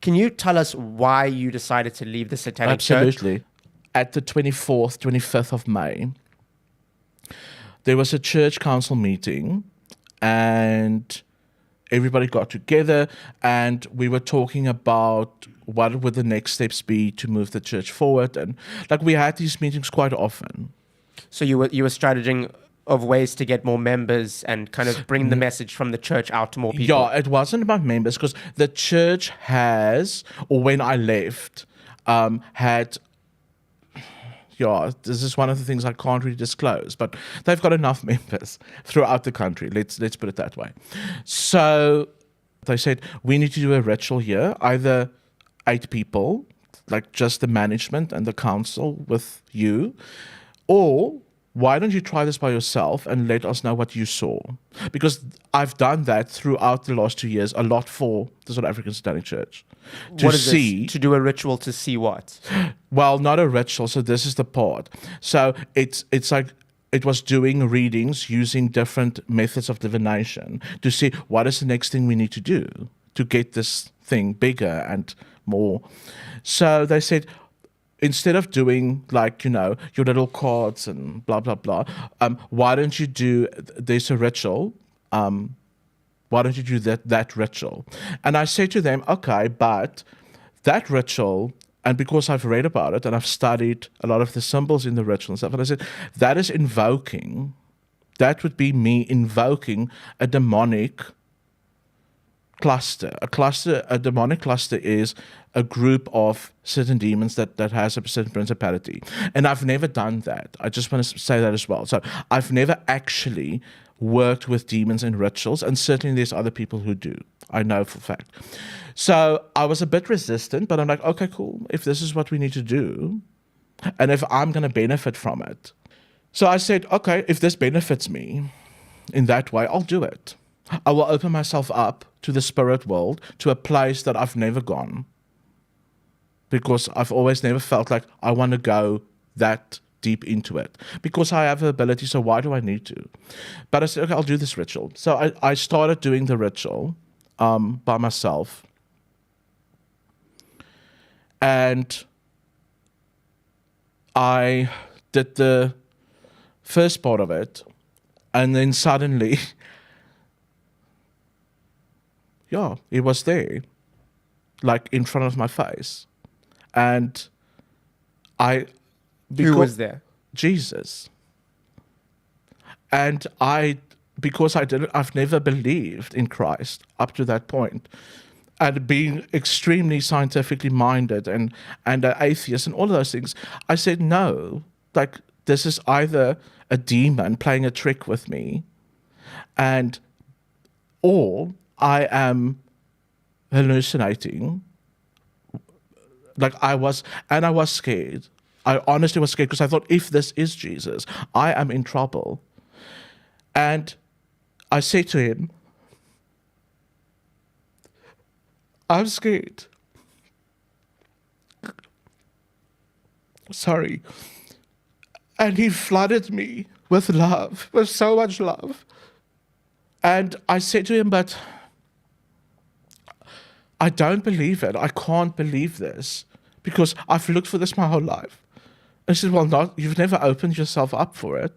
Can you tell us why you decided to leave the Satanic Church? Absolutely. At the 24th, 25th of May, there was a church council meeting, and everybody got together, and we were talking about what would the next steps be to move the church forward. And like, we had these meetings quite often. So you were strategizing of ways to get more members and kind of bring the message from the church out to more people. Yeah, it wasn't about members, because the church has, or when I left, had, this is one of the things I can't really disclose, but they've got enough members throughout the country. Let's put it that way. So they said, we need to do a ritual here, either 8 people, like just the management and the council with you, or why don't you try this by yourself and let us know what you saw? Because I've done that throughout the last 2 years, a lot for the South African Satanic Church. What is this? To do a ritual to see what? Well, not a ritual, so this is the part. So it's like, it was doing readings using different methods of divination to see what is the next thing we need to do to get this thing bigger and more. So they said, instead of doing like, your little cards and blah, blah, blah, why don't you do, there's a ritual, why don't you do that ritual? And I say to them, okay, but that ritual, and because I've read about it and I've studied a lot of the symbols in the ritual and stuff, and I said, that would be me invoking a demonic cluster. A demonic cluster is a group of certain demons that has a certain principality. And I've never done that. I just want to say that as well. So I've never actually worked with demons in rituals, and certainly there's other people who do. I know for a fact. So I was a bit resistant, but I'm like, okay, cool. If this is what we need to do, and if I'm going to benefit from it. So I said, okay, if this benefits me in that way, I'll do it. I will open myself up to the spirit world, to a place that I've never gone, because I've always never felt like I want to go that deep into it, because I have the ability, so why do I need to? But I said, okay, I'll do this ritual. So I started doing the ritual by myself, and I did the first part of it, and then suddenly it was there, like in front of my face. And who was there? Jesus. And because I've never believed in Christ up to that point, and being extremely scientifically minded and an atheist and all of those things, I said, no, like, this is either a demon playing a trick with me, or I am hallucinating. Like, I was scared. I honestly was scared, because I thought, if this is Jesus, I am in trouble. And I said to him, I'm scared. Sorry. And he flooded me with love, with so much love. And I said to him, but I don't believe it. I can't believe this, because I've looked for this my whole life. And he said, well, you've never opened yourself up for it.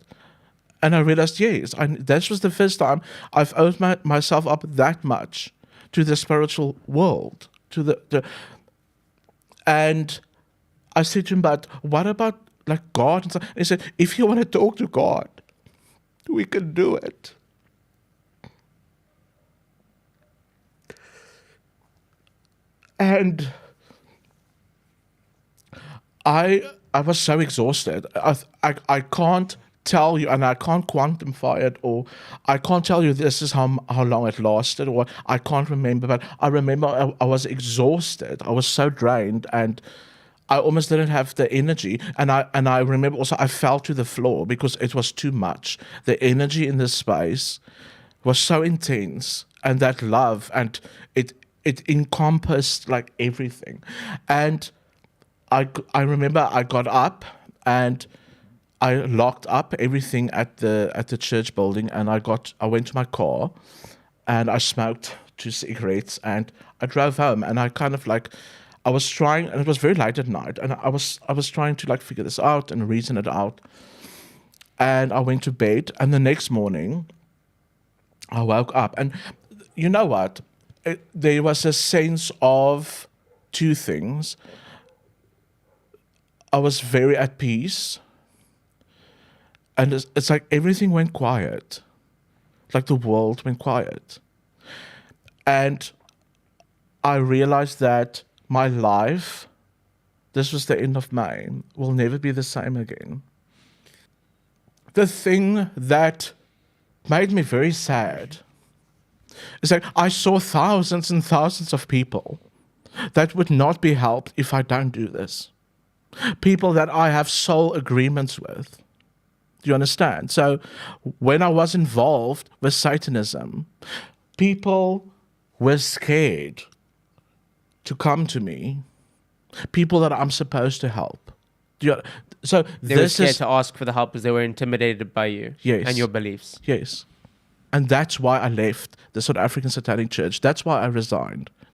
And I realized, yes, this was the first time I've opened myself up that much to the spiritual world. And I said to him, but what about like God? And he said, if you want to talk to God, we can do it. And I was so exhausted. I can't tell you, and I can't quantify it, or I can't tell you this is how long it lasted, or I can't remember, but I remember I was exhausted. I was so drained, and I almost didn't have the energy. And I remember also I fell to the floor because it was too much. The energy in this space was so intense, and that love, and it encompassed like everything. And I remember I got up and I locked up everything at the church building, and I went to my car and I smoked 2 cigarettes, and I drove home. And I kind of like, I was trying, and it was very late at night, and I was trying to like figure this out and reason it out. And I went to bed, and the next morning, I woke up, and you know what? There was a sense of 2 things. I was very at peace, and it's like everything went quiet, like the world went quiet, and I realized that my life, this was the end of May, will never be the same again. The thing that made me very sad is that I saw thousands and thousands of people that would not be helped if I don't do this. People that I have soul agreements with. Do you understand? So when I was involved with Satanism, people were scared to come to me, people that I'm supposed to help. So They were scared to ask for the help because they were intimidated by you and your beliefs. Yes. And that's why I left the South African Satanic Church. That's why I resigned.